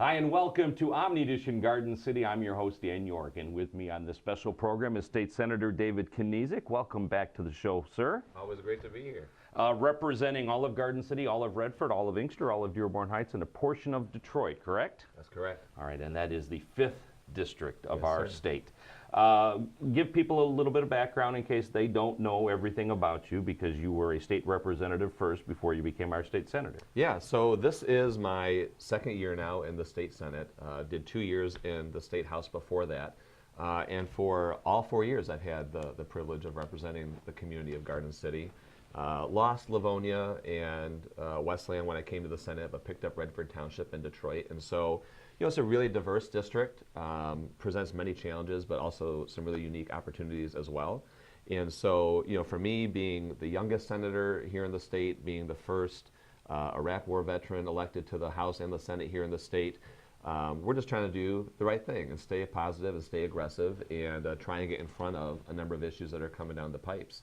Hi, and welcome to Omni Edition Garden City. I'm your host, Dan York, and with me on this special program is State Senator David Knezek. Welcome back to the show, sir. Always great to be here. Representing all of Garden City, all of Redford, all of Inkster, all of Dearborn Heights, and a portion of Detroit, correct? That's correct. All right, and that is the 5th district of Yes, our sir. state. Give people a little bit of background in case they don't know everything about you, because you were a state representative first before you became our state senator. Yeah, so this is my second year now in the state senate. Did 2 years in the state house before that. And for all 4 years, I've had the privilege of representing the community of Garden City. Lost Livonia and Westland when I came to the Senate, but picked up Redford Township in Detroit. And so, it's a really diverse district, presents many challenges, but also some really unique opportunities as well. And so, for me, being the youngest senator here in the state, being the first Iraq War veteran elected to the House and the Senate here in the state, we're just trying to do the right thing and stay positive and stay aggressive and try and get in front of a number of issues that are coming down the pipes.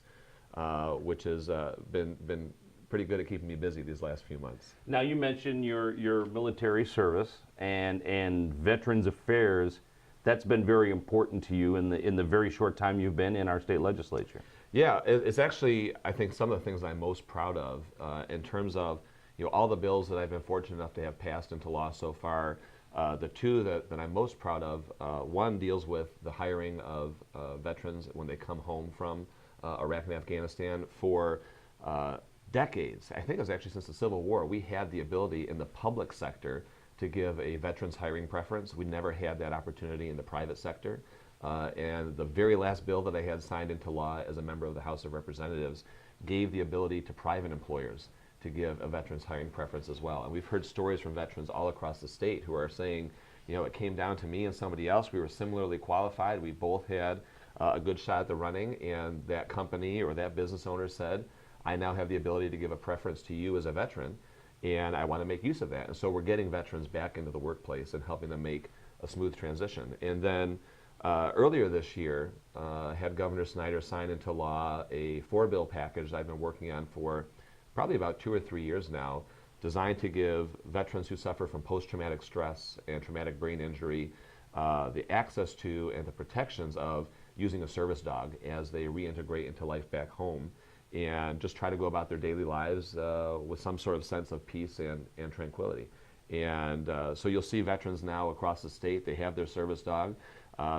Which has been pretty good at keeping me busy these last few months. Now, you mentioned your military service and Veterans Affairs. That's been very important to you in the very short time you've been in our state legislature. Yeah, it's actually, I think, some of the things I'm most proud of in terms of all the bills that I've been fortunate enough to have passed into law so far. The two that I'm most proud of, one deals with the hiring of veterans when they come home from Iraq and Afghanistan. For decades, I think it was actually since the Civil War, we had the ability in the public sector to give a veterans hiring preference. We never had that opportunity in the private sector. And the very last bill that I had signed into law as a member of the House of Representatives gave the ability to private employers to give a veterans hiring preference as well. And we've heard stories from veterans all across the state who are saying, it came down to me and somebody else. We were similarly qualified. We both had a good shot at the running, and that company or that business owner said, I now have the ability to give a preference to you as a veteran, and I want to make use of that. And so we're getting veterans back into the workplace and helping them make a smooth transition. And then earlier this year, had Governor Snyder sign into law a 4-bill package that I've been working on for probably about 2 or 3 years now, designed to give veterans who suffer from post-traumatic stress and traumatic brain injury the access to and the protections of using a service dog as they reintegrate into life back home and just try to go about their daily lives with some sort of sense of peace and tranquility. And so you'll see veterans now across the state, they have their service dog.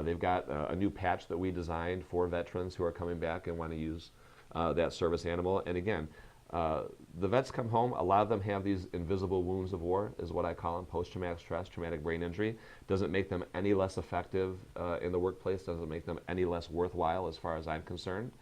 They've got a new patch that we designed for veterans who are coming back and want to use that service animal. And again, the vets come home, a lot of them have these invisible wounds of war, is what I call them, post-traumatic stress, traumatic brain injury. Doesn't make them any less effective in the workplace, doesn't make them any less worthwhile as far as I'm concerned.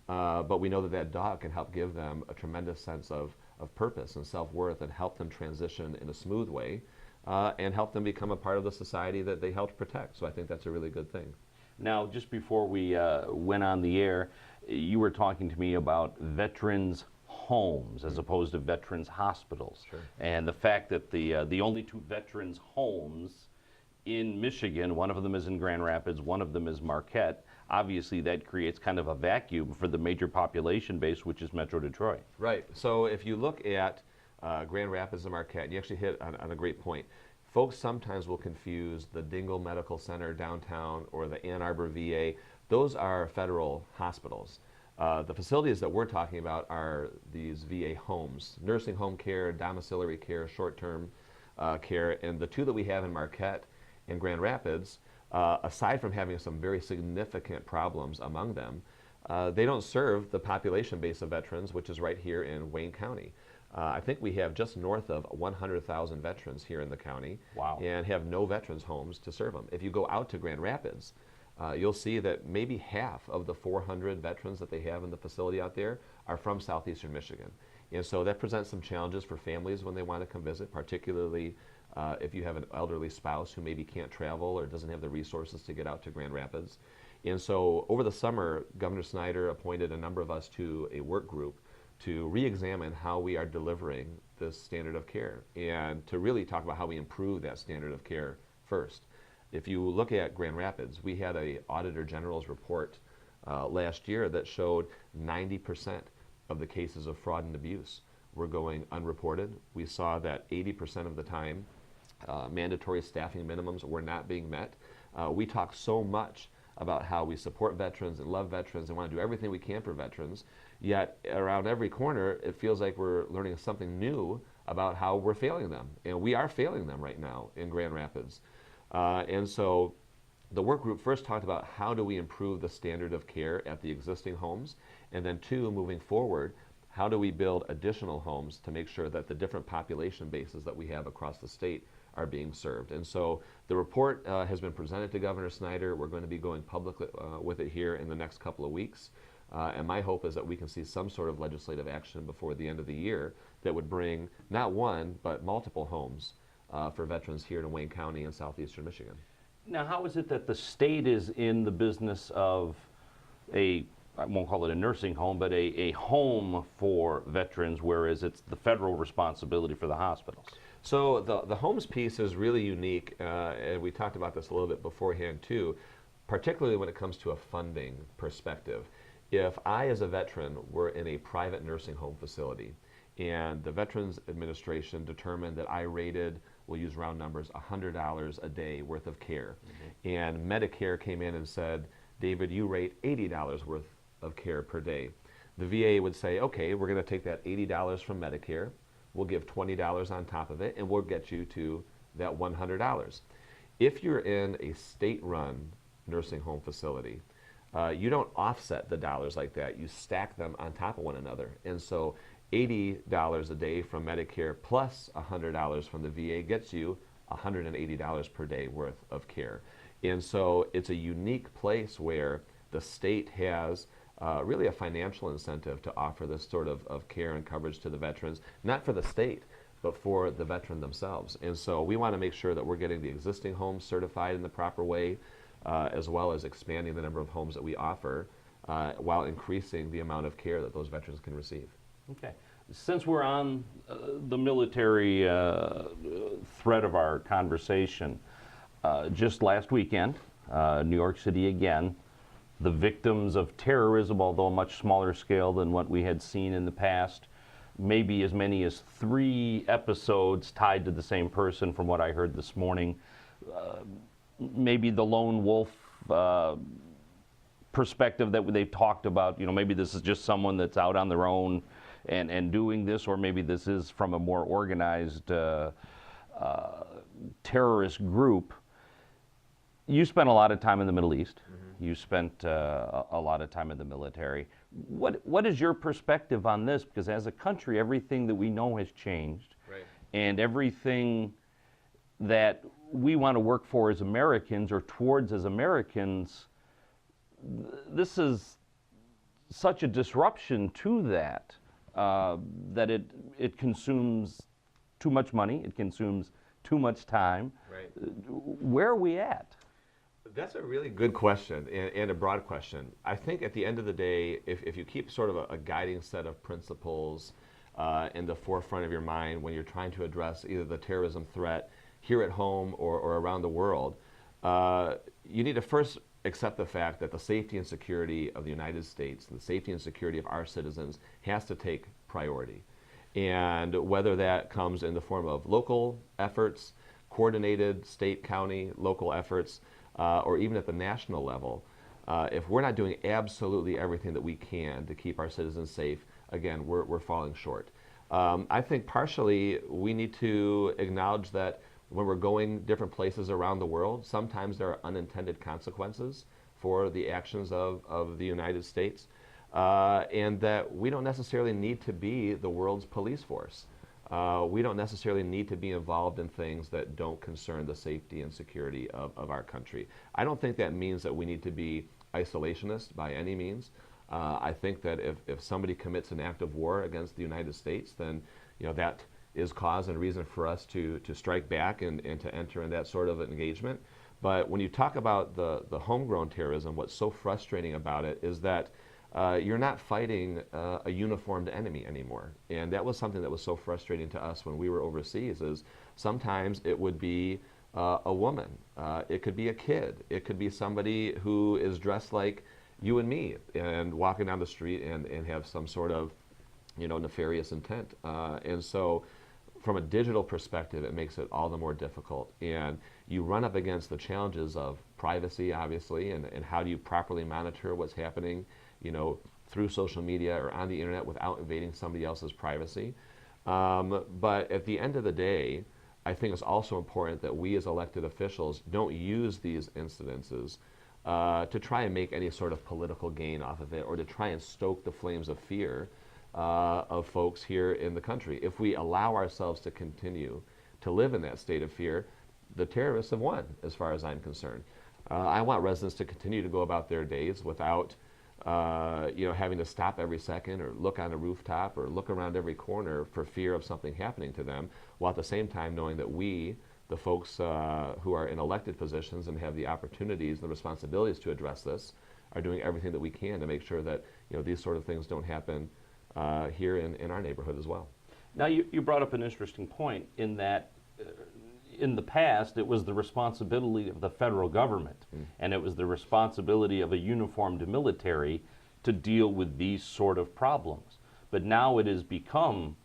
But we know that that dog can help give them a tremendous sense of purpose and self-worth and help them transition in a smooth way and help them become a part of the society that they helped protect. So I think that's a really good thing. Now, just before we went on the air, you were talking to me about veterans' homes as opposed to veterans' hospitals. Sure. And the fact that the only 2 veterans' homes in Michigan, one of them is in Grand Rapids, one of them is Marquette. Obviously, that creates kind of a vacuum for the major population base, which is Metro Detroit. Right. So if you look at Grand Rapids and Marquette, you actually hit on a great point. Folks sometimes will confuse the Dingle Medical Center downtown or the Ann Arbor VA. Those are federal hospitals. The facilities that we're talking about are these VA homes, nursing home care, domiciliary care, short-term care, and the 2 that we have in Marquette and Grand Rapids, aside from having some very significant problems among them, they don't serve the population base of veterans, which is right here in Wayne County. I think we have just north of 100,000 veterans here in the county. Wow. And have no veterans homes to serve them. If you go out to Grand Rapids, you'll see that maybe half of the 400 veterans that they have in the facility out there are from southeastern Michigan. And so that presents some challenges for families when they want to come visit, particularly if you have an elderly spouse who maybe can't travel or doesn't have the resources to get out to Grand Rapids. And so over the summer, Governor Snyder appointed a number of us to a work group to re-examine how we are delivering this standard of care and to really talk about how we improve that standard of care first. If you look at Grand Rapids, we had a Auditor General's report last year that showed 90% of the cases of fraud and abuse were going unreported. We saw that 80% of the time mandatory staffing minimums were not being met. We talk so much about how we support veterans and love veterans and want to do everything we can for veterans, yet around every corner it feels like we're learning something new about how we're failing them. And we are failing them right now in Grand Rapids. And so the work group first talked about how do we improve the standard of care at the existing homes, and then two, moving forward, how do we build additional homes to make sure that the different population bases that we have across the state are being served. And so the report has been presented to Governor Snyder. We're going to be going public with it here in the next couple of weeks. And my hope is that we can see some sort of legislative action before the end of the year that would bring not one, but multiple homes for veterans here in Wayne County and southeastern Michigan. Now, how is it that the state is in the business of I won't call it a nursing home, but a home for veterans, whereas it's the federal responsibility for the hospitals? So the homes piece is really unique, and we talked about this a little bit beforehand too, particularly when it comes to a funding perspective. If I, as a veteran, were in a private nursing home facility, and the Veterans Administration determined that I rated, we'll use round numbers, $100 a day worth of care, and Medicare came in and said, David, you rate $80 worth of care per day. The VA would say, okay, we're going to take that $80 from Medicare, we'll give $20 on top of it, and we'll get you to that $100. If you're in a state-run nursing home facility, you don't offset the dollars like that. You stack them on top of one another. And so $80 a day from Medicare plus $100 from the VA gets you $180 per day worth of care. And so it's a unique place where the state has really a financial incentive to offer this sort of care and coverage to the veterans, not for the state, but for the veteran themselves. And so we want to make sure that we're getting the existing homes certified in the proper way, as well as expanding the number of homes that we offer while increasing the amount of care that those veterans can receive. Okay. Since we're on the military thread of our conversation, just last weekend, New York City again, the victims of terrorism, although a much smaller scale than what we had seen in the past, maybe as many as 3 episodes tied to the same person from what I heard this morning. Maybe the lone wolf perspective that they've talked about, maybe this is just someone that's out on their own and doing this, or maybe this is from a more organized terrorist group. You spent a lot of time in the Middle East. You spent a lot of time in the military. What is your perspective on this? Because as a country, everything that we know has changed. Right. And everything that we want to work for as Americans or towards as Americans, this is such a disruption to that, that it consumes too much money, it consumes too much time. Right. Where are we at? That's a really good question and a broad question. I think at the end of the day, if you keep sort of a guiding set of principles in the forefront of your mind when you're trying to address either the terrorism threat here at home or around the world, you need to first accept the fact that the safety and security of the United States, the safety and security of our citizens has to take priority. And whether that comes in the form of local efforts, coordinated state, county, local efforts, or even at the national level, if we're not doing absolutely everything that we can to keep our citizens safe, again, we're falling short. I think partially we need to acknowledge that when we're going different places around the world, sometimes there are unintended consequences for the actions of the United States, and that we don't necessarily need to be the world's police force. We don't necessarily need to be involved in things that don't concern the safety and security of our country. I don't think that means that we need to be isolationist by any means. I think that if somebody commits an act of war against the United States, then that is cause and reason for us to strike back and to enter in that sort of engagement. But when you talk about the homegrown terrorism, what's so frustrating about it is that you're not fighting a uniformed enemy anymore. And that was something that was so frustrating to us when we were overseas, is sometimes it would be a woman, it could be a kid, it could be somebody who is dressed like you and me and walking down the street and have some sort of nefarious intent. And so from a digital perspective, it makes it all the more difficult. And you run up against the challenges of privacy, obviously, and how do you properly monitor what's happening, through social media or on the internet without invading somebody else's privacy. But at the end of the day, I think it's also important that we as elected officials don't use these incidences to try and make any sort of political gain off of it, or to try and stoke the flames of fear of folks here in the country. If we allow ourselves to continue to live in that state of fear, the terrorists have won, as far as I'm concerned. I want residents to continue to go about their days without having to stop every second or look on a rooftop or look around every corner for fear of something happening to them, while at the same time knowing that we, the folks who are in elected positions and have the opportunities and the responsibilities to address this, are doing everything that we can to make sure that these sort of things don't happen here in our neighborhood as well. Now, you brought up an interesting point in that in the past, it was the responsibility of the federal government, and it was the responsibility of a uniformed military to deal with these sort of problems. But now it has become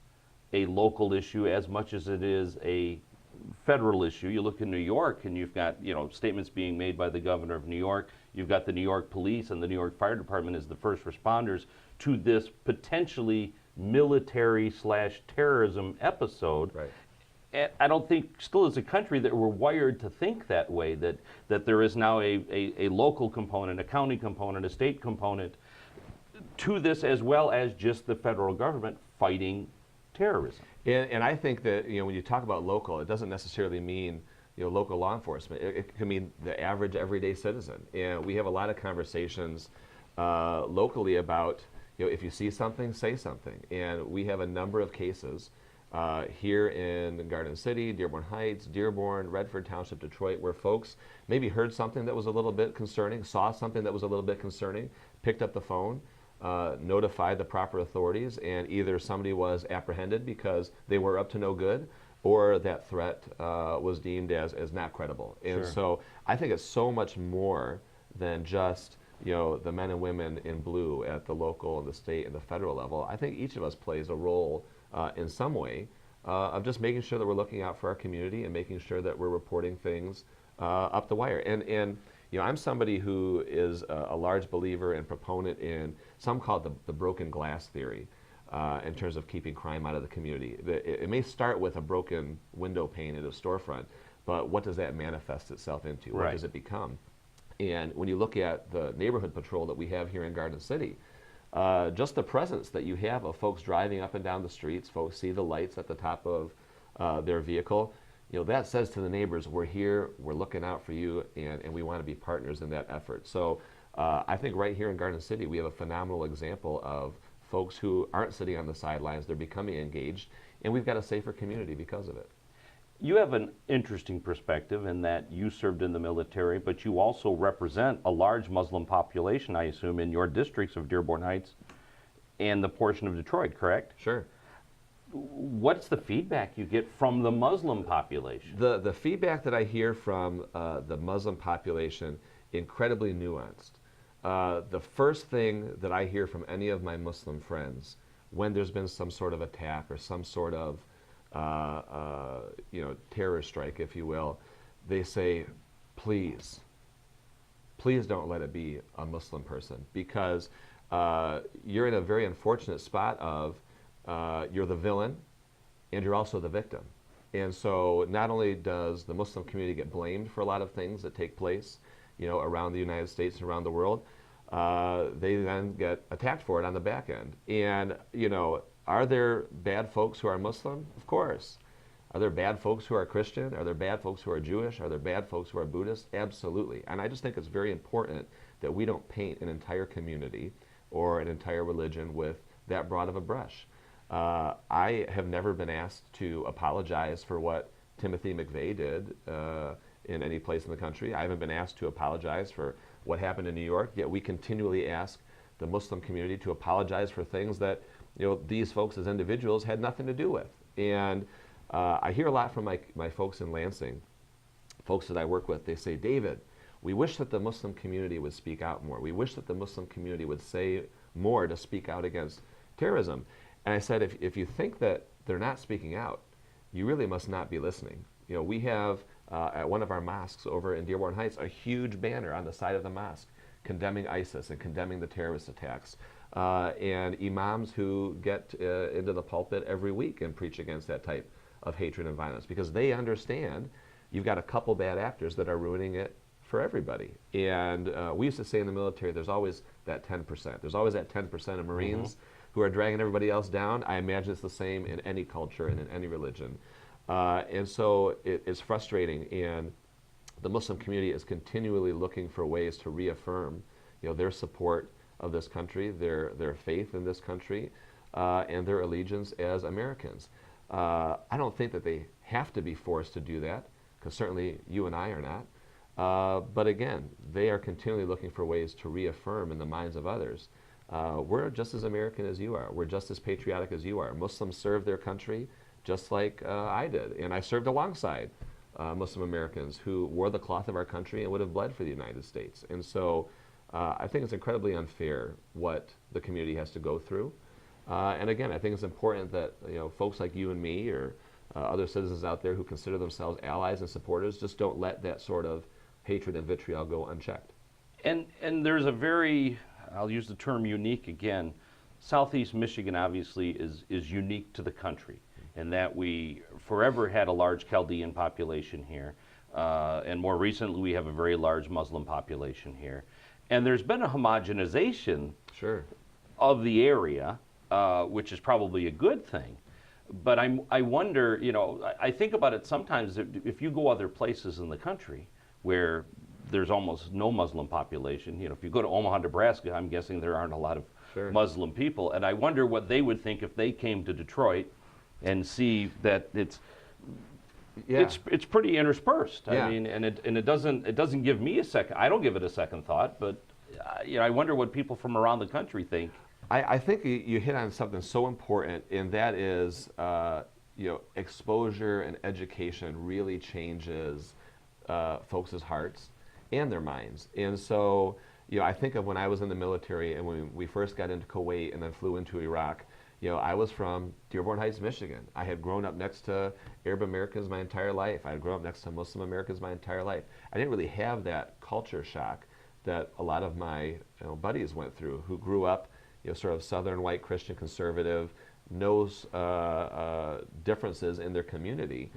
a local issue as much as it is a federal issue. You look in New York, and you've got statements being made by the governor of New York. You've got the New York Police and the New York Fire Department as the first responders to this potentially military/terrorism episode. Right. And I don't think, still as a country, that we're wired to think that way, that there is now a local component, a county component, a state component to this, as well as just the federal government fighting terrorism. And I think that when you talk about local, it doesn't necessarily mean local law enforcement. It can mean the average everyday citizen. And we have a lot of conversations locally about if you see something, say something. And we have a number of cases here in Garden City, Dearborn Heights, Dearborn, Redford Township, Detroit, where folks maybe heard something that was a little bit concerning, saw something that was a little bit concerning, picked up the phone, notified the proper authorities, and either somebody was apprehended because they were up to no good, or that threat was deemed as not credible. And Sure. so I think it's so much more than just the men and women in blue at the local and the state and the federal level. I think each of us plays a role in some way of just making sure that we're looking out for our community and making sure that we're reporting things up the wire. And I'm somebody who is a large believer and proponent in some call it the broken glass theory in terms of keeping crime out of the community. It may start with a broken window pane at a storefront, but what does that manifest itself into? Right. What does it become? And when you look at the neighborhood patrol that we have here in Garden City, just the presence that you have of folks driving up and down the streets, folks see the lights at the top of their vehicle, that says to the neighbors, we're here, we're looking out for you, and we want to be partners in that effort. So I think right here in Garden City, we have a phenomenal example of folks who aren't sitting on the sidelines, they're becoming engaged, and we've got a safer community because of it. You have an interesting perspective in that you served in the military, but you also represent a large Muslim population, I assume, in your districts of Dearborn Heights and the portion of Detroit, correct? Sure. What's the feedback you get from the Muslim population? The feedback that I hear from the Muslim population, incredibly nuanced. The first thing that I hear from any of my Muslim friends when there's been some sort of attack or some sort of terror strike, if you will, they say, please don't let it be a Muslim person, because you're in a very unfortunate spot of you're the villain and you're also the victim. And so not only does the Muslim community get blamed for a lot of things that take place around the United States and around the world, they then get attacked for it on the back end. And are there bad folks who are Muslim? Of course. Are there bad folks who are Christian? Are there bad folks who are Jewish? Are there bad folks who are Buddhist? Absolutely. And I just think it's very important that we don't paint an entire community or an entire religion with that broad of a brush. I have never been asked to apologize for what Timothy McVeigh did in any place in the country. I haven't been asked to apologize for what happened in New York, yet we continually ask the Muslim community to apologize for things that these folks as individuals had nothing to do with. And I hear a lot from my folks in Lansing, folks that I work with. They say, David, we wish that the Muslim community would speak out more. We wish that the Muslim community would say more to speak out against terrorism. And I said, if you think that they're not speaking out, you really must not be listening. We have at one of our mosques over in Dearborn Heights a huge banner on the side of the mosque condemning ISIS and condemning the terrorist attacks. And imams who get into the pulpit every week and preach against that type of hatred and violence, because they understand you've got a couple bad actors that are ruining it for everybody. And we used to say in the military, there's always that 10%. There's always that 10% of Marines who are dragging everybody else down. I imagine it's the same in any culture and in any religion. And so it's frustrating, and the Muslim community is continually looking for ways to reaffirm their support of this country, their faith in this country, and their allegiance as Americans. I don't think that they have to be forced to do that, because certainly you and I are not. But again, they are continually looking for ways to reaffirm in the minds of others, we're just as American as you are. We're just as patriotic as you are. Muslims serve their country just like I did, and I served alongside Muslim Americans who wore the cloth of our country and would have bled for the United States. And so I think it's incredibly unfair what the community has to go through. And again, I think it's important that folks like you and me, or other citizens out there who consider themselves allies and supporters, just don't let that sort of hatred and vitriol go unchecked. And there's a very, I'll use the term unique again, Southeast Michigan obviously is unique to the country, in that we forever had a large Chaldean population here, and more recently we have a very large Muslim population here. And there's been a homogenization of the area, which is probably a good thing. But I wonder, I think about it sometimes, if you go other places in the country where there's almost no Muslim population, if you go to Omaha, Nebraska, I'm guessing there aren't a lot of Muslim people. And I wonder what they would think if they came to Detroit and see that it's pretty interspersed. I mean, and it doesn't give me a second. I don't give it a second thought, but I wonder what people from around the country think. I think you hit on something so important, and that is exposure and education really changes folks' hearts and their minds. And so I think of when I was in the military and when we first got into Kuwait and then flew into Iraq. I was from Dearborn Heights, Michigan. I had grown up next to Arab Americans my entire life. I had grown up next to Muslim Americans my entire life. I didn't really have that culture shock that a lot of my buddies went through, who grew up sort of Southern white Christian conservative, knows differences in their community.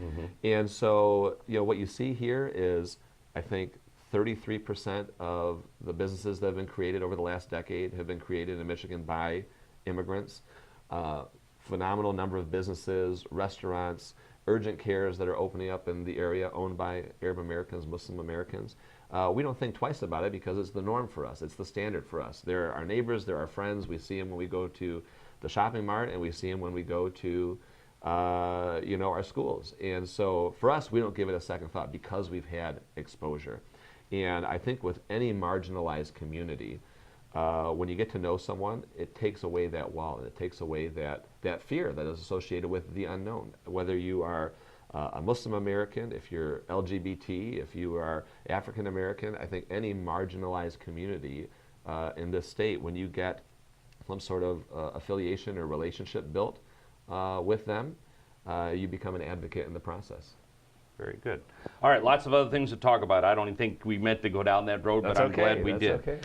And so what you see here is, I think, 33% of the businesses that have been created over the last decade have been created in Michigan by immigrants. Phenomenal number of businesses, restaurants, urgent cares that are opening up in the area owned by Arab Americans, Muslim Americans. We don't think twice about it because it's the norm for us. It's the standard for us. They're our neighbors, they're our friends. We see them when we go to the shopping mart, and we see them when we go to our schools. And so for us, we don't give it a second thought because we've had exposure. And I think with any marginalized community, when you get to know someone, it takes away that wall, and it takes away that fear that is associated with the unknown. Whether you are a Muslim American, if you're LGBT, if you are African American, I think any marginalized community in this state, when you get some sort of affiliation or relationship built with them, you become an advocate in the process. Very good. All right, lots of other things to talk about. I don't even think we meant to go down that road, but I'm glad we did. Okay.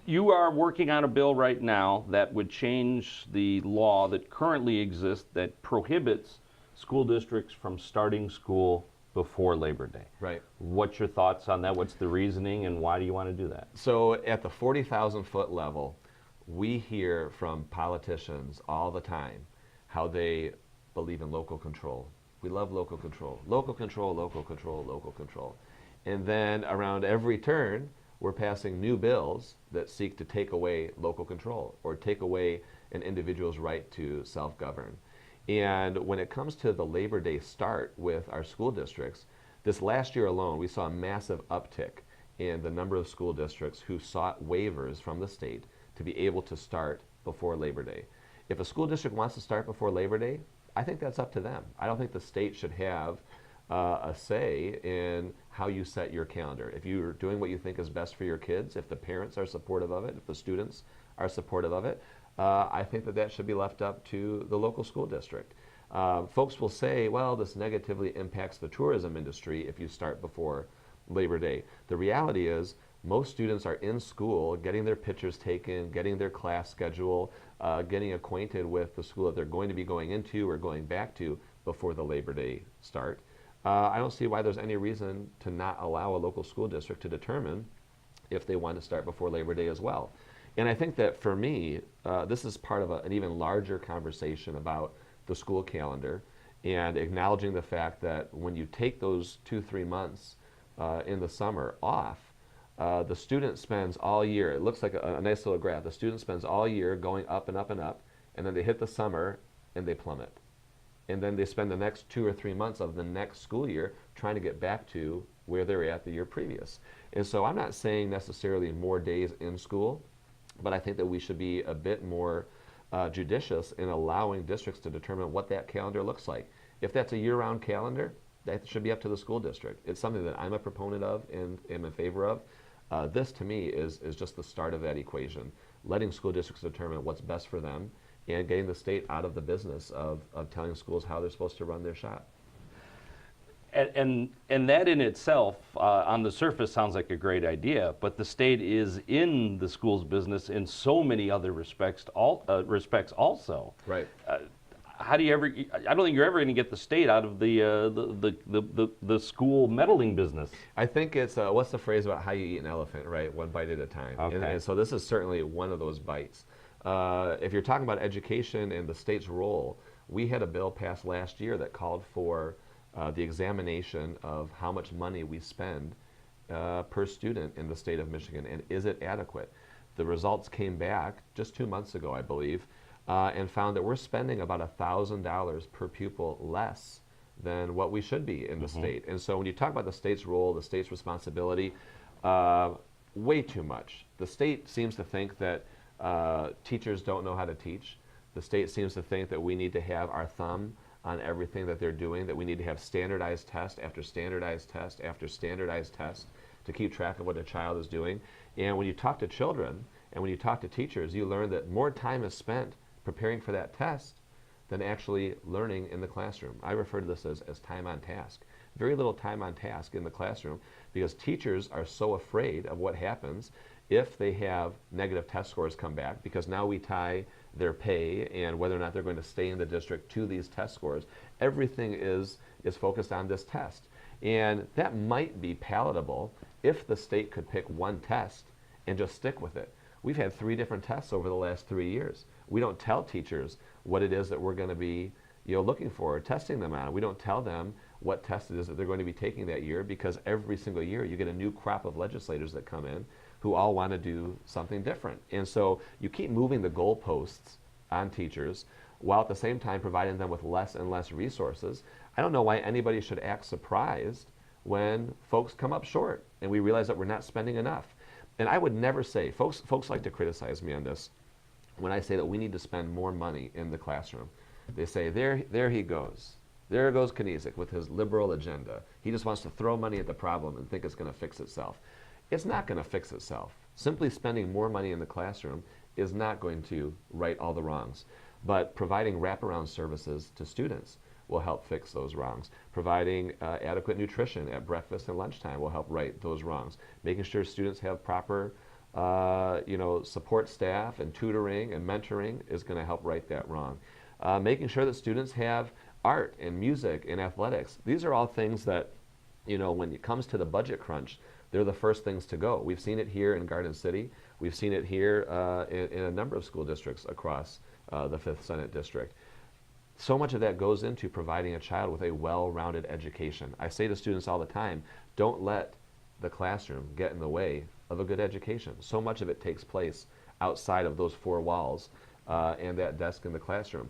You are working on a bill right now that would change the law that currently exists that prohibits school districts from starting school before Labor Day. Right. What's your thoughts on that? What's the reasoning, and why do you want to do that? So at the 40,000-foot level, we hear from politicians all the time how they believe in local control. We love local control. Local control, local control, local control. And then around every turn, we're passing new bills that seek to take away local control or take away an individual's right to self-govern. And when it comes to the Labor Day start with our school districts, this last year alone, we saw a massive uptick in the number of school districts who sought waivers from the state to be able to start before Labor Day. If a school district wants to start before Labor Day, I think that's up to them. I don't think the state should have a say in how you set your calendar. If you're doing what you think is best for your kids, if the parents are supportive of it, if the students are supportive of it, I think that that should be left up to the local school district. Folks will say, well, this negatively impacts the tourism industry if you start before Labor Day. The reality is most students are in school getting their pictures taken, getting their class schedule, getting acquainted with the school that they're going to be going into or going back to before the Labor Day start. I don't see why there's any reason to not allow a local school district to determine if they want to start before Labor Day as well. And I think that for me, this is part of an even larger conversation about the school calendar and acknowledging the fact that when you take those 2-3 months in the summer off, the student spends all year, it looks like a nice little graph, the student spends all year going up and up and up, and then they hit the summer and they plummet. And then they spend the next 2 or 3 months of the next school year trying to get back to where they were at the year previous. And so I'm not saying necessarily more days in school, but I think that we should be a bit more judicious in allowing districts to determine what that calendar looks like. If that's a year-round calendar, that should be up to the school district. It's something that I'm a proponent of and am in favor of. This, to me, is just the start of that equation, letting school districts determine what's best for them and getting the state out of the business of telling schools how they're supposed to run their shop. And that in itself, on the surface, sounds like a great idea. But the state is in the school's business in so many other respects also. Right. How do you ever? I don't think you're ever going to get the state out of the school meddling business. I think it's what's the phrase about how you eat an elephant, right? One bite at a time. Okay. And so this is certainly one of those bites. If you're talking about education and the state's role, we had a bill passed last year that called for the examination of how much money we spend per student in the state of Michigan, and is it adequate? The results came back just 2 months ago, I believe, and found that we're spending about $1,000 per pupil less than what we should be in the state. And so when you talk about the state's role, the state's responsibility, way too much. The state seems to think that teachers don't know how to teach. The state seems to think that we need to have our thumb on everything that they're doing, that we need to have standardized test after standardized test after standardized test to keep track of what a child is doing. And when you talk to children and when you talk to teachers, you learn that more time is spent preparing for that test than actually learning in the classroom. I refer to this as time on task. Very little time on task in the classroom because teachers are so afraid of what happens if they have negative test scores come back, because now we tie their pay and whether or not they're going to stay in the district to these test scores. Everything is focused on this test. And that might be palatable if the state could pick one test and just stick with it. We've had 3 different tests over the last 3 years. We don't tell teachers what it is that we're going to be looking for, testing them on. We don't tell them what test it is that they're going to be taking that year, because every single year you get a new crop of legislators that come in who all want to do something different. And so you keep moving the goalposts on teachers while at the same time providing them with less and less resources. I don't know why anybody should act surprised when folks come up short and we realize that we're not spending enough. And I would never say, folks like to criticize me on this, when I say that we need to spend more money in the classroom. They say, there he goes. There goes Knezek with his liberal agenda. He just wants to throw money at the problem and think it's going to fix itself. It's not going to fix itself. Simply spending more money in the classroom is not going to right all the wrongs. But providing wraparound services to students will help fix those wrongs. Providing adequate nutrition at breakfast and lunchtime will help right those wrongs. Making sure students have proper support staff and tutoring and mentoring is going to help right that wrong. Making sure that students have art and music and athletics. These are all things that, when it comes to the budget crunch, they're the first things to go. We've seen it here in Garden City. We've seen it here in a number of school districts across the 5th Senate District. So much of that goes into providing a child with a well-rounded education. I say to students all the time, don't let the classroom get in the way of a good education. So much of it takes place outside of those 4 walls and that desk in the classroom.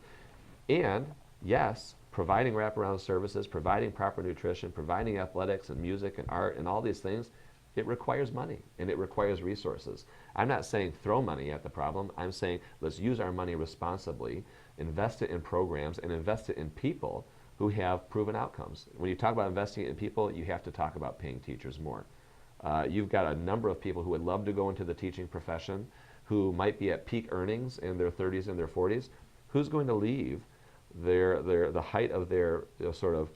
And yes, providing wraparound services, providing proper nutrition, providing athletics and music and art and all these things, it requires money and it requires resources. I'm not saying throw money at the problem. I'm saying let's use our money responsibly, invest it in programs, and invest it in people who have proven outcomes. When you talk about investing in people, you have to talk about paying teachers more. You've got a number of people who would love to go into the teaching profession, who might be at peak earnings in their 30s and their 40s, who's going to leave the height of their sort of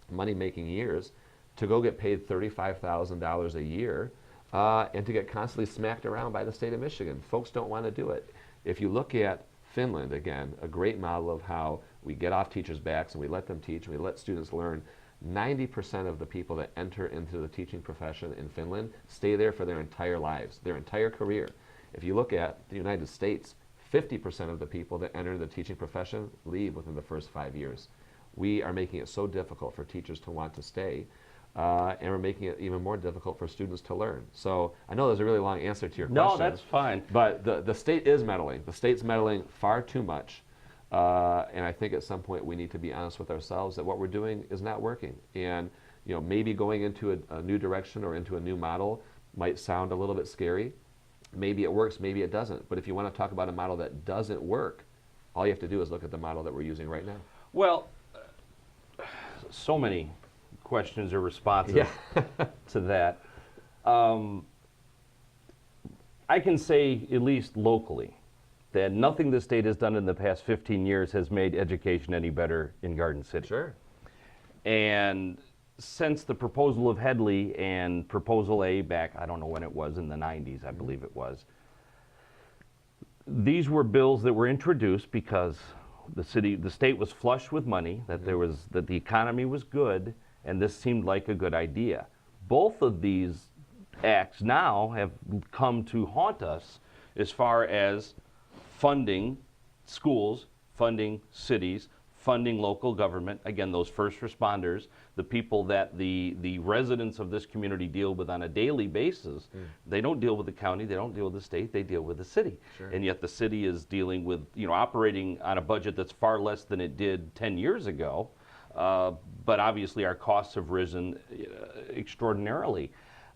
money-making years to go get paid $35,000 a year and to get constantly smacked around by the state of Michigan? Folks don't want to do it. If you look at Finland, again, a great model of how we get off teachers' backs and we let them teach and we let students learn, 90% of the people that enter into the teaching profession in Finland stay there for their entire lives, their entire career. If you look at the United States, 50% of the people that enter the teaching profession leave within the first 5 years. We are making it so difficult for teachers to want to stay, and we're making it even more difficult for students to learn. So I know there's a really long answer to your question. No, that's fine. But the state is meddling. The state's meddling far too much. And I think at some point we need to be honest with ourselves that what we're doing is not working. And maybe going into a new direction or into a new model might sound a little bit scary. Maybe it works, maybe it doesn't. But if you want to talk about a model that doesn't work, all you have to do is look at the model that we're using right now. Well, so many questions or responses to that. I can say, at least locally, that nothing the state has done in the past 15 years has made education any better in Garden City. Sure. And since the proposal of Headley and Proposal A back, I don't know when it was, in the 90s, I believe it was, these were bills that were introduced because the state was flush with money, that that the economy was good, and this seemed like a good idea. Both of these acts now have come to haunt us as far as funding schools, funding cities, funding local government, again, those first responders, the people that the residents of this community deal with on a daily basis. They don't deal with the county, they don't deal with the state, they deal with the city. Sure. And yet the city is dealing with, operating on a budget that's far less than it did 10 years ago. But obviously our costs have risen extraordinarily.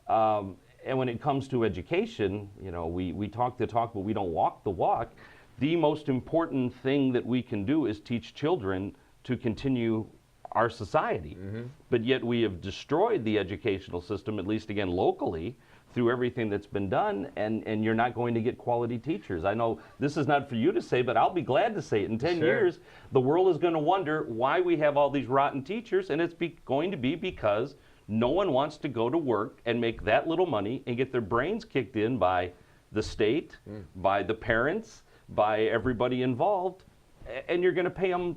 And when it comes to education, we talk the talk, but we don't walk the walk. The most important thing that we can do is teach children to continue our society. But yet we have destroyed the educational system, at least again locally, through everything that's been done, and you're not going to get quality teachers. I know this is not for you to say, but I'll be glad to say it. In 10 years, the world is going to wonder why we have all these rotten teachers, and it's going to be because no one wants to go to work and make that little money and get their brains kicked in by the state, by the parents, by everybody involved, and you're going to pay them,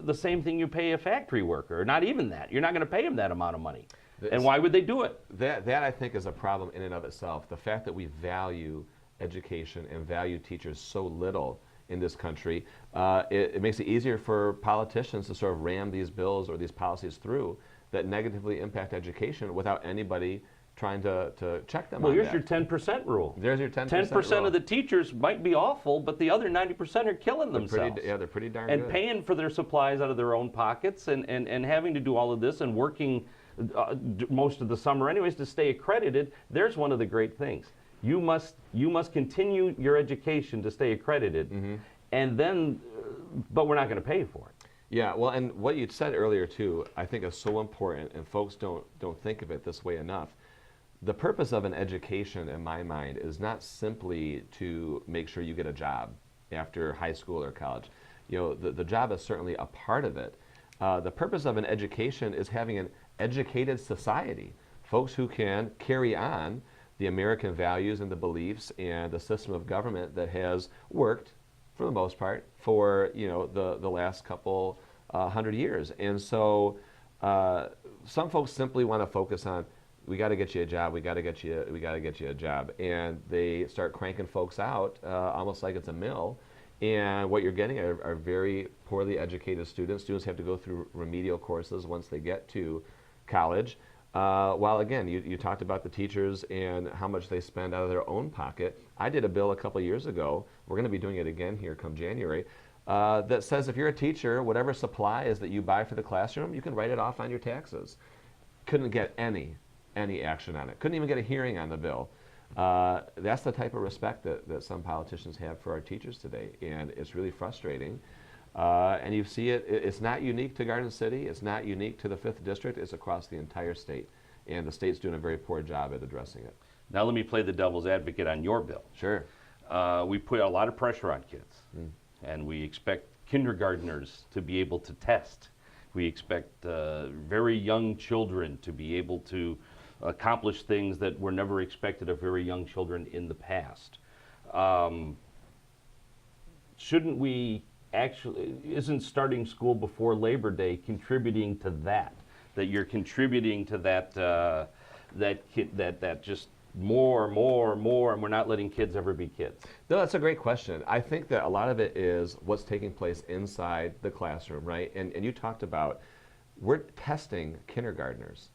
the same thing you pay a factory worker, or not even that. You're not going to pay them that amount of money. And why would they do it? That I think is a problem in and of itself. The fact that we value education and value teachers so little in this country, it makes it easier for politicians to sort of ram these bills or these policies through that negatively impact education without anybody trying to check them. Well, on here's that. your 10% rule. There's your 10% 10% rule. of the teachers might be awful, but the other 90% are killing themselves. They're pretty darn and good. paying for their supplies out of their own pockets, and having to do all of this and working most of the summer anyways to stay accredited. There's one of the great things. You must continue your education to stay accredited, and then, but we're not going to pay for it. Yeah, well, and what you said earlier too, I think is so important, and folks don't think of it this way enough. The purpose of an education, in my mind, is not simply to make sure you get a job after high school or college. The job is certainly a part of it. The purpose of an education is having an educated society, folks who can carry on the American values and the beliefs and the system of government that has worked, for the most part, for the last couple 100 years. And so some folks simply want to focus on, we got to get you a job, we got to get you a job, and they start cranking folks out almost like it's a mill. And what you're getting are very poorly educated students. Students have to go through remedial courses once they get to college. While again, you talked about the teachers and how much they spend out of their own pocket. I did a bill a couple years ago, we're going to be doing it again here come January, that says if you're a teacher, whatever supplies that you buy for the classroom, you can write it off on your taxes. Couldn't get any action on it. Couldn't even get a hearing on the bill. That's the type of respect that some politicians have for our teachers today, and it's really frustrating. And you see it's not unique to Garden City, it's not unique to the 5th District, it's across the entire state. And the state's doing a very poor job at addressing it. Now let me play the devil's advocate on your bill. Sure. We put a lot of pressure on kids, and we expect kindergartners to be able to test. We expect very young children to be able to accomplish things that were never expected of very young children in the past. Shouldn't we actually, isn't starting school before Labor Day contributing to that? That you're contributing to that, that just more, and we're not letting kids ever be kids? No, that's a great question. I think that a lot of it is what's taking place inside the classroom, right? And you talked about, we're testing kindergartners.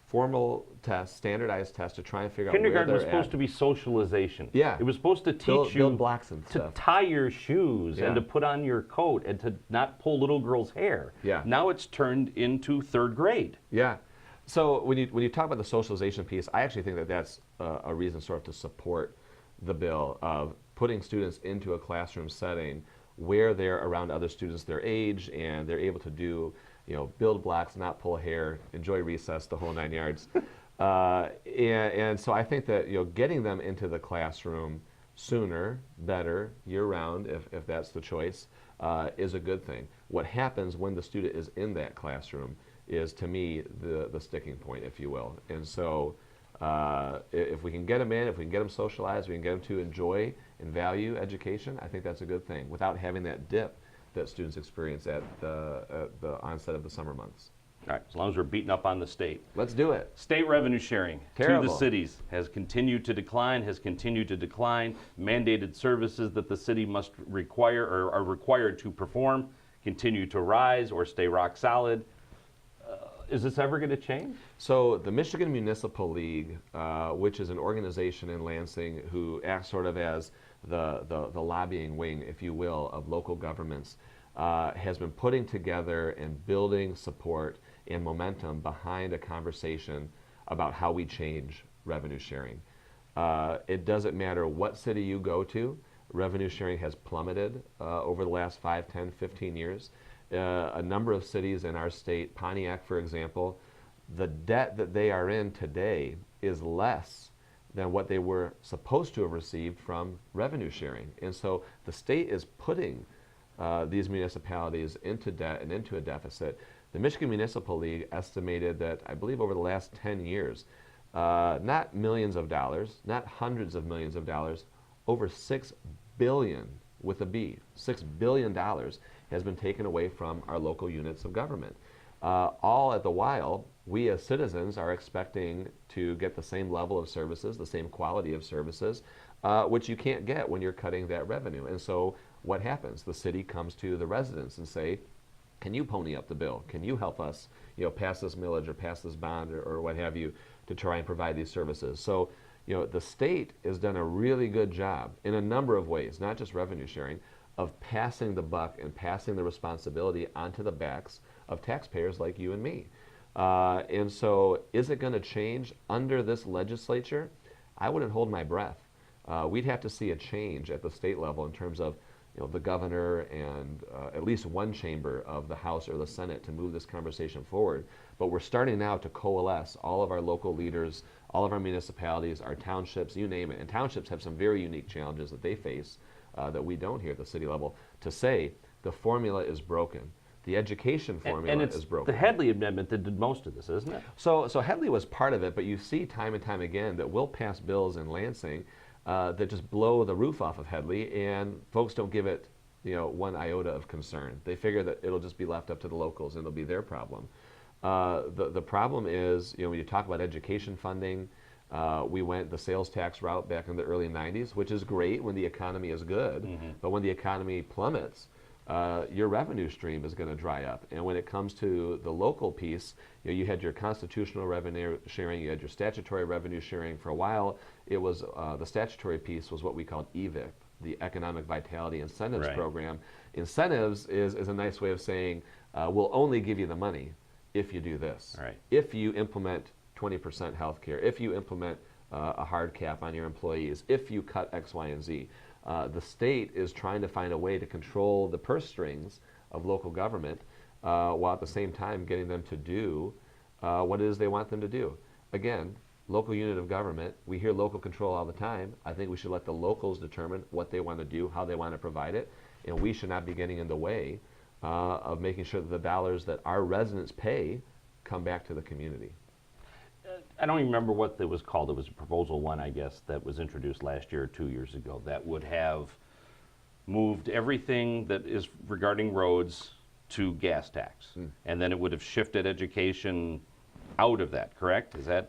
Formal tests, standardized tests to try and figure out where Kindergarten they're was supposed at. to be socialization. Yeah. It was supposed to teach you build blocks and to stuff. tie your shoes Yeah. and to put on your coat and to not pull little girls' hair. Yeah. Now it's turned into third grade. Yeah. So when you talk about the socialization piece, I actually think that that's a reason sort of to support the bill of putting students into a classroom setting where they're around other students their age and they're able to do, build blocks, not pull hair, enjoy recess, the whole 9 yards. And so I think that getting them into the classroom sooner, better, year-round, if that's the choice, is a good thing. What happens when the student is in that classroom is, to me, the sticking point, if you will. And so if we can get them in, if we can get them socialized, we can get them to enjoy and value education, I think that's a good thing, without having that dip that students experience at the onset of the summer months. All right, as long as we're beating up on the state. Let's do it. State revenue sharing to Terrible. the cities has continued to decline. Mandated services that the city must require or are required to perform continue to rise or stay rock solid. Is this ever going to change? So the Michigan Municipal League, which is an organization in Lansing who acts sort of as the lobbying wing, if you will, of local governments, has been putting together and building support and momentum behind a conversation about how we change revenue sharing. It doesn't matter what city you go to, revenue sharing has plummeted over the last 5, 10, 15 years. A number of cities in our state, Pontiac, for example, the debt that they are in today is less than what they were supposed to have received from revenue sharing. And so the state is putting these municipalities into debt and into a deficit. The Michigan Municipal League estimated that, I believe over the last 10 years, not millions of dollars, not hundreds of millions of dollars, over $6 billion, with a B, $6 billion has been taken away from our local units of government. All at the while, we as citizens are expecting to get the same level of services, the same quality of services, which you can't get when you're cutting that revenue. And so what happens? The city comes to the residents and say, can you pony up the bill? Can you help us pass this millage or pass this bond or what have you to try and provide these services? So the state has done a really good job in a number of ways, not just revenue sharing, of passing the buck and passing the responsibility onto the backs of taxpayers like you and me. And so is it going to change under this legislature? I wouldn't hold my breath. We'd have to see a change at the state level in terms of the governor and at least one chamber of the House or the Senate to move this conversation forward. But we're starting now to coalesce all of our local leaders, all of our municipalities, our townships, you name it. And townships have some very unique challenges that they face that we don't here at the city level, to say the formula is broken. The education formula is broken. The Headley Amendment that did most of this, isn't it? So Headley was part of it, but you see time and time again that we'll pass bills in Lansing that just blow the roof off of Headley, and folks don't give it one iota of concern. They figure that it'll just be left up to the locals and it'll be their problem. The problem is, when you talk about education funding, we went the sales tax route back in the early 90s, which is great when the economy is good, but when the economy plummets, your revenue stream is going to dry up. And when it comes to the local piece, you had your constitutional revenue sharing, you had your statutory revenue sharing. For a while, it was the statutory piece was what we called EVIC, the Economic Vitality Incentives Program. Incentives is a nice way of saying we'll only give you the money if you do this. If you implement 20% health care, if you implement a hard cap on your employees, if you cut X, Y, and Z. The state is trying to find a way to control the purse strings of local government while at the same time getting them to do what it is they want them to do. Again, local unit of government. We hear local control all the time. I think we should let the locals determine what they want to do, how they want to provide it, and we should not be getting in the way of making sure that the dollars that our residents pay come back to the community. I don't even remember what it was called. It was Proposal 1, I guess, that was introduced last year or 2 years ago that would have moved everything that is regarding roads to gas tax. And then it would have shifted education out of that, correct? Am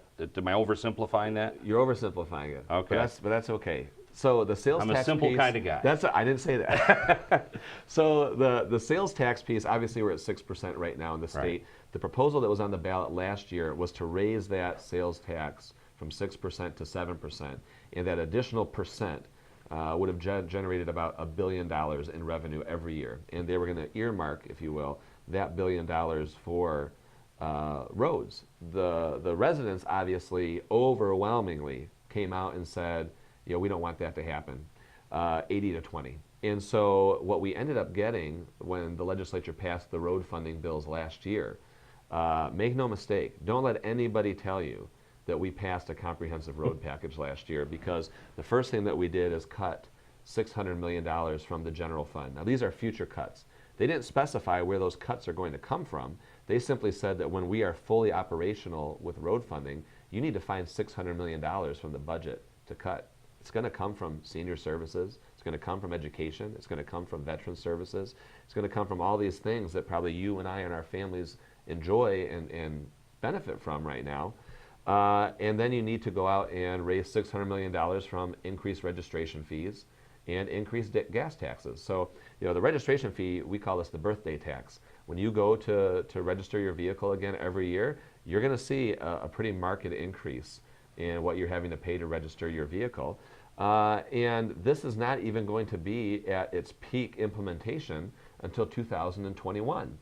I oversimplifying that? You're oversimplifying it. Okay. But that's okay. So the sales I'm tax a simple piece, kind of guy. I didn't say that. So the sales tax piece, obviously we're at 6% right now in the state. Right. The proposal that was on the ballot last year was to raise that sales tax from 6% to 7%. And that additional percent would have generated about $1 billion in revenue every year. And they were going to earmark, if you will, that $1 billion for roads. The residents obviously overwhelmingly came out and said, we don't want that to happen, 80 to 20. And so what we ended up getting when the legislature passed the road funding bills last year, make no mistake, don't let anybody tell you that we passed a comprehensive road package last year, because the first thing that we did is cut $600 million from the general fund. Now these are future cuts. They didn't specify where those cuts are going to come from. They simply said that when we are fully operational with road funding, you need to find $600 million from the budget to cut. It's going to come from senior services. It's going to come from education. It's going to come from veteran services. It's going to come from all these things that probably you and I and our families enjoy and benefit from right now. And then you need to go out and raise $600 million from increased registration fees and increased gas taxes. So, the registration fee, we call this the birthday tax. When you go to register your vehicle again every year, you're going to see a pretty marked increase in what you're having to pay to register your vehicle. And this is not even going to be at its peak implementation until 2021.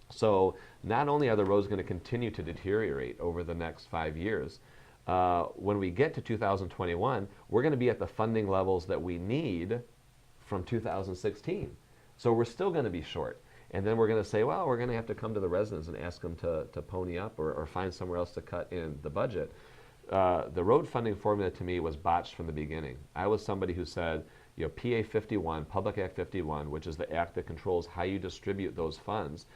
So not only are the roads going to continue to deteriorate over the next 5 years, when we get to 2021, we're going to be at the funding levels that we need from 2016. So we're still going to be short. And then we're going to say, well, we're going to have to come to the residents and ask them to pony up or find somewhere else to cut in the budget. The road funding formula to me was botched from the beginning. I was somebody who said, PA 51, Public Act 51, which is the act that controls how you distribute those funds,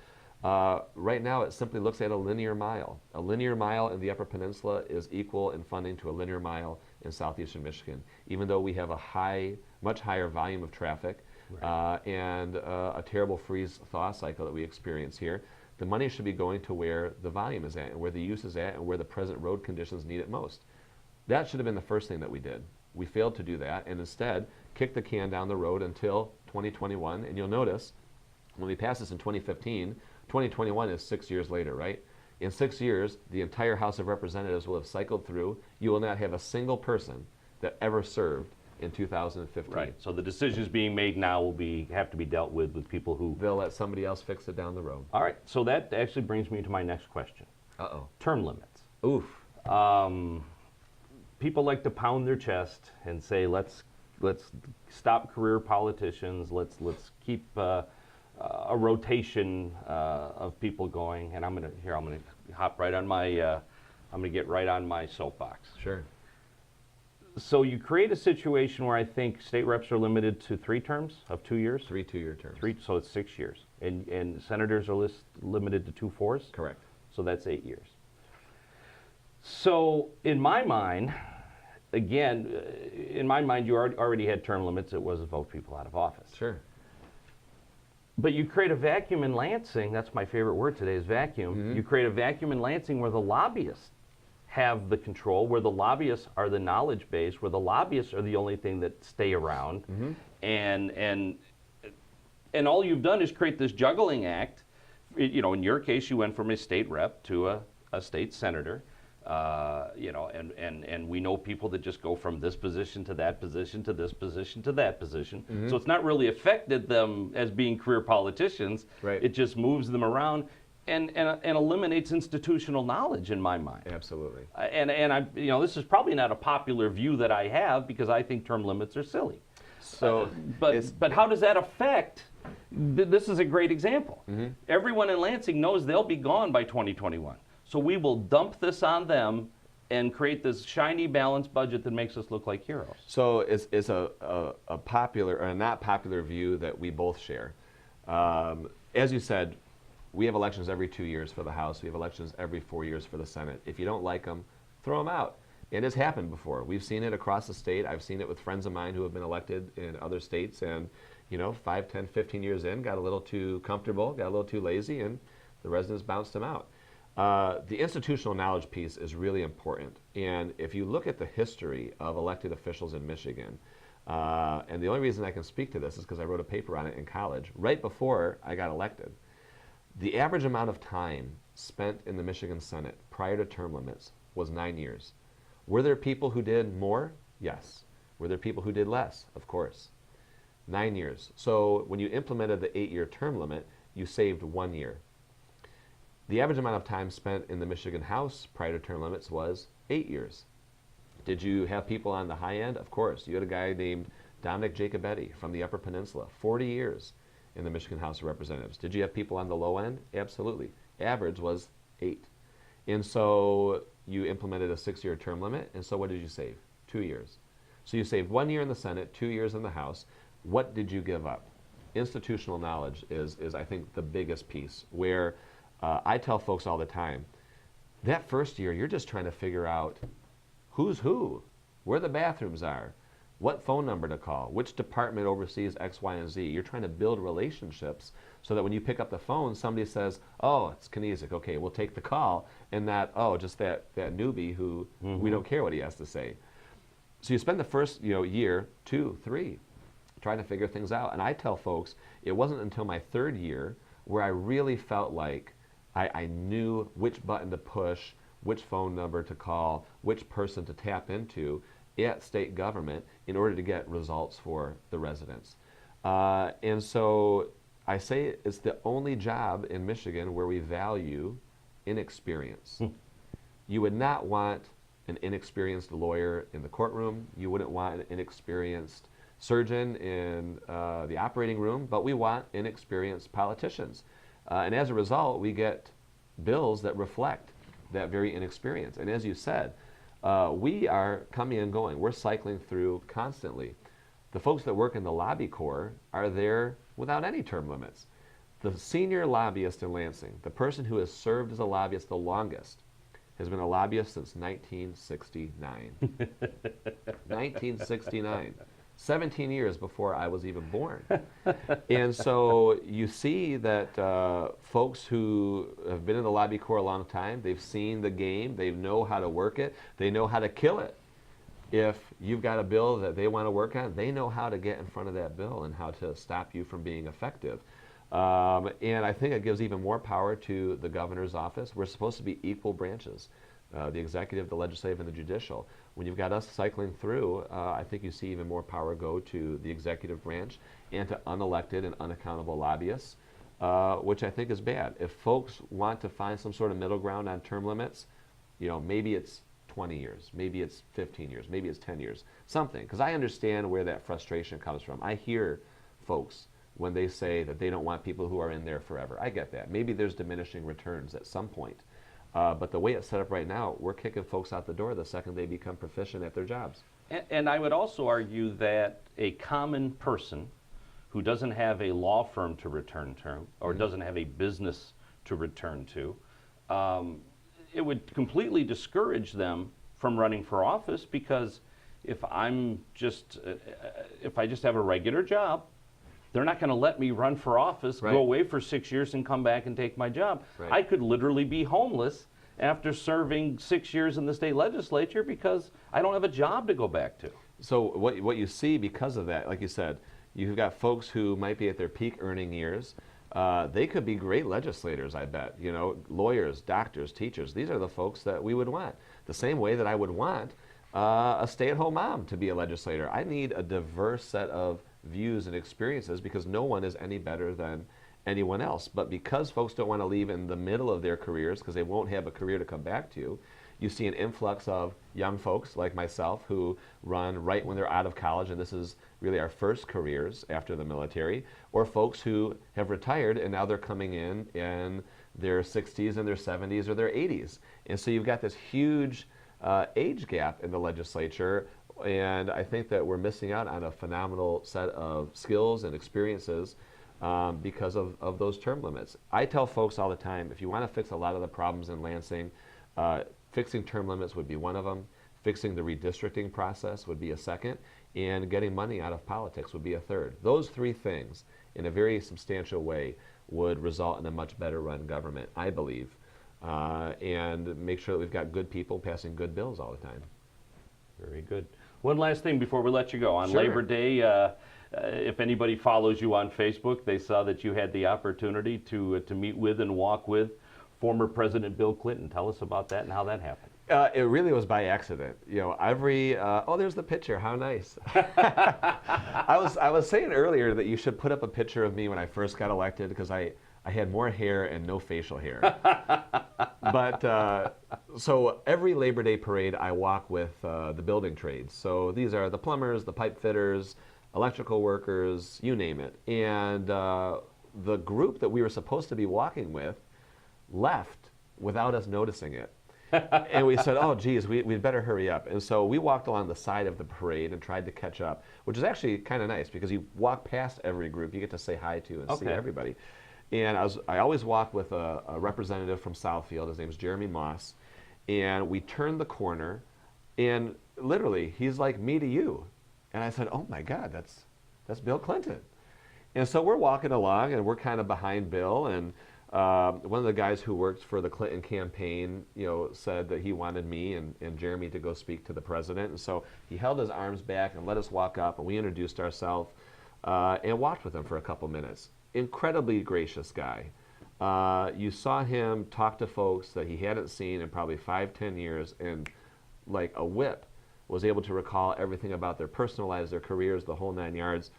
right now it simply looks at a linear mile. A linear mile in the Upper Peninsula is equal in funding to a linear mile in southeastern Michigan, even though we have a much higher volume of traffic. Right. And a terrible freeze-thaw cycle that we experience here. The money should be going to where the volume is at and where the use is at and where the present road conditions need it most. That should have been the first thing that we did. We failed to do that and instead kicked the can down the road until 2021. And you'll notice when we passed this in 2015, 2021 is 6 years later, right? In 6 years, the entire House of Representatives will have cycled through. You will not have a single person that ever served in 2015. Right. So the decisions being made now will have to be dealt with people who... They'll let somebody else fix it down the road. All right. So that actually brings me to my next question. Uh-oh. Term limits. Oof. People like to pound their chest and say, let's stop career politicians. Let's keep a rotation of people going. And I'm gonna hop right on my I'm gonna get right on my soapbox. Sure. So you create a situation where I think state reps are limited to 3 terms of 2 years? 3 2-year terms. So it's 6 years. And senators are limited to 2 4s? Correct. So that's 8 years. So in my mind, again, you already had term limits. It was vote people out of office. Sure. But you create a vacuum in Lansing. That's my favorite word today is vacuum. Mm-hmm. You create a vacuum in Lansing where the lobbyists have the control, where the lobbyists are the knowledge base, where the lobbyists are the only thing that stay around. Mm-hmm. And all you've done is create this juggling act. In your case, you went from a state rep to a state senator. And we know people that just go from this position to that position to this position to that position. Mm-hmm. So it's not really affected them as being career politicians. Right. It just moves them around and eliminates institutional knowledge in my mind. Absolutely. This is probably not a popular view that I have because I think term limits are silly. So, but how does that affect? This is a great example. Mm-hmm. Everyone in Lansing knows they'll be gone by 2021. So we will dump this on them and create this shiny balanced budget that makes us look like heroes. So it's a popular or a not popular view that we both share. As you said, we have elections every 2 years for the House. We have elections every 4 years for the Senate. If you don't like them, throw them out. It has happened before. We've seen it across the state. I've seen it with friends of mine who have been elected in other states, and 5, 10, 15 years in, got a little too comfortable, got a little too lazy, and the residents bounced them out. The institutional knowledge piece is really important. And if you look at the history of elected officials in Michigan, and the only reason I can speak to this is because I wrote a paper on it in college, right before I got elected. The average amount of time spent in the Michigan Senate prior to term limits was 9 years. Were there people who did more? Yes. Were there people who did less? Of course. 9 years. So when you implemented the 8-year term limit, you saved 1 year. The average amount of time spent in the Michigan House prior to term limits was 8 years. Did you have people on the high end? Of course. You had a guy named Dominic Jacobetti from the Upper Peninsula, 40 years in the Michigan House of Representatives. Did you have people on the low end? Absolutely. Average was 8. And so you implemented a 6-year term limit, and so what did you save? 2 years. So you saved 1 year in the Senate, 2 years in the House. What did you give up? Institutional knowledge is I think, the biggest piece, where I tell folks all the time, that first year, you're just trying to figure out who's who, where the bathrooms are, what phone number to call, which department oversees X, Y, and Z. You're trying to build relationships so that when you pick up the phone, somebody says, oh, it's Knezek. Okay, we'll take the call, and not, oh, just that newbie who we don't care what he has to say. So you spend the first year, 2, 3, trying to figure things out. And I tell folks, it wasn't until my 3rd year where I really felt like I knew which button to push, which phone number to call, which person to tap into at state government in order to get results for the residents. And so I say it's the only job in Michigan where we value inexperience. You would not want an inexperienced lawyer in the courtroom. You wouldn't want an inexperienced surgeon in the operating room, but we want inexperienced politicians. And as a result, we get bills that reflect that very inexperience. And as you said, we are coming and going. We're cycling through constantly. The folks that work in the lobby corps are there without any term limits. The senior lobbyist in Lansing, the person who has served as a lobbyist the longest, has been a lobbyist since 1969. 1969. 17 years before I was even born. And so you see that folks who have been in the lobby corps a long time, they've seen the game, they know how to work it, they know how to kill it. If you've got a bill that they want to work on, they know how to get in front of that bill and how to stop you from being effective. And I think it gives even more power to the governor's office. We're supposed to be equal branches, the executive, the legislative, and the judicial. When you've got us cycling through, I think you see even more power go to the executive branch and to unelected and unaccountable lobbyists, which I think is bad. If folks want to find some sort of middle ground on term limits, maybe it's 20 years, maybe it's 15 years, maybe it's 10 years, something. Because I understand where that frustration comes from. I hear folks when they say that they don't want people who are in there forever. I get that. Maybe there's diminishing returns at some point. But the way it's set up right now, we're kicking folks out the door the second they become proficient at their jobs. And I would also argue that a common person who doesn't have a law firm to return to or doesn't have a business to return to, it would completely discourage them from running for office, because if I just have a regular job, they're not going to let me run for office, Right. go away for 6 years and come back and take my job. Right. I could literally be homeless after serving 6 years in the state legislature because I don't have a job to go back to. So what you see because of that, like you said, you've got folks who might be at their peak earning years. They could be great legislators, I bet. Lawyers, doctors, teachers. These are the folks that we would want. The same way that I would want a stay-at-home mom to be a legislator. I need a diverse set of views and experiences because no one is any better than anyone else. But because folks don't want to leave in the middle of their careers because they won't have a career to come back to, you see an influx of young folks like myself who run right when they're out of college, and this is really our first careers after the military, or folks who have retired and now they're coming in their 60s and their 70s or their 80s. And so you've got this huge age gap in the legislature, and I think that we're missing out on a phenomenal set of skills and experiences because of those term limits. I tell folks all the time, if you want to fix a lot of the problems in Lansing, fixing term limits would be one of them, fixing the redistricting process would be a second, and getting money out of politics would be a third. Those three things, in a very substantial way, would result in a much better run government, I believe, and make sure that we've got good people passing good bills all the time. Very good. One last thing before we let you go. On Sure. Labor Day, if anybody follows you on Facebook, they saw that you had the opportunity to meet with and walk with former President Bill Clinton. Tell us about that and how that happened. It really was by accident. You know, oh, there's the picture. How nice. I was saying earlier that you should put up a picture of me when I first got elected because I had more hair and no facial hair. But so every Labor Day parade, I walk with the building trades. So these are the plumbers, the pipe fitters, electrical workers, you name it. And the group that we were supposed to be walking with left without us noticing it. And we said, oh, geez, we'd better hurry up. And so we walked along the side of the parade and tried to catch up, which is actually kind of nice because you walk past every group you get to say hi to and see everybody. And I always walk with a representative from Southfield. His name's Jeremy Moss. And we turned the corner, and literally, he's like me to you. And I said, oh, my God, that's Bill Clinton. And so we're walking along, and we're kind of behind Bill. And one of the guys who worked for the Clinton campaign, you know, said that he wanted me and Jeremy to go speak to the president. And so he held his arms back and let us walk up, and we introduced ourselves and walked with him for a couple minutes. Incredibly gracious guy. You saw him talk to folks that he hadn't seen in probably 5-10 years, and like a whip was able to recall everything about their personal lives, their careers, the whole 9 yards.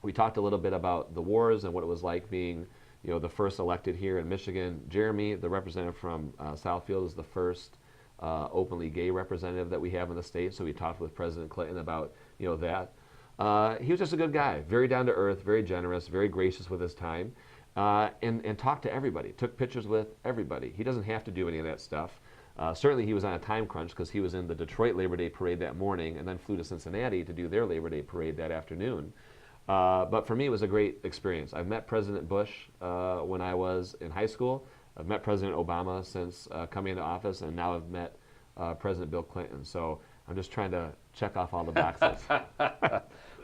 We talked a little bit about the wars and what it was like being, you know, the first elected here in Michigan. Jeremy, the representative from Southfield, is the first openly gay representative that we have in the state. So we talked with President Clinton about, you know, that. He was just a good guy, very down to earth, very generous, very gracious with his time, and talked to everybody, took pictures with everybody. He doesn't have to do any of that stuff. Certainly he was on a time crunch because he was in the Detroit Labor Day parade that morning and then flew to Cincinnati to do their Labor Day parade that afternoon. But for me, it was a great experience. I've met President Bush when I was in high school. I've met President Obama since coming into office, and now I've met President Bill Clinton. So I'm just trying to check off all the boxes.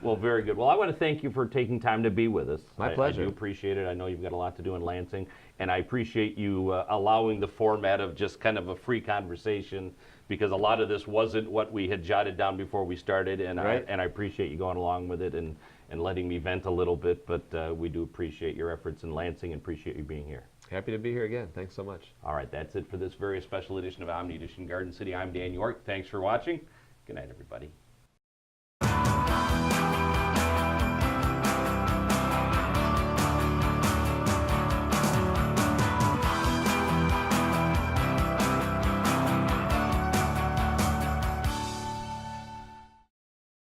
Well, very good. Well, I want to thank you for taking time to be with us. My pleasure. I do appreciate it. I know you've got a lot to do in Lansing, and I appreciate you allowing the format of just kind of a free conversation, because a lot of this wasn't what we had jotted down before we started, and Right. I appreciate you going along with it and letting me vent a little bit, but we do appreciate your efforts in Lansing and appreciate you being here. Happy to be here again. Thanks so much. All right, that's it for this very special edition of Omni Edition Garden City. I'm Dan York. Thanks for watching. Good night, everybody.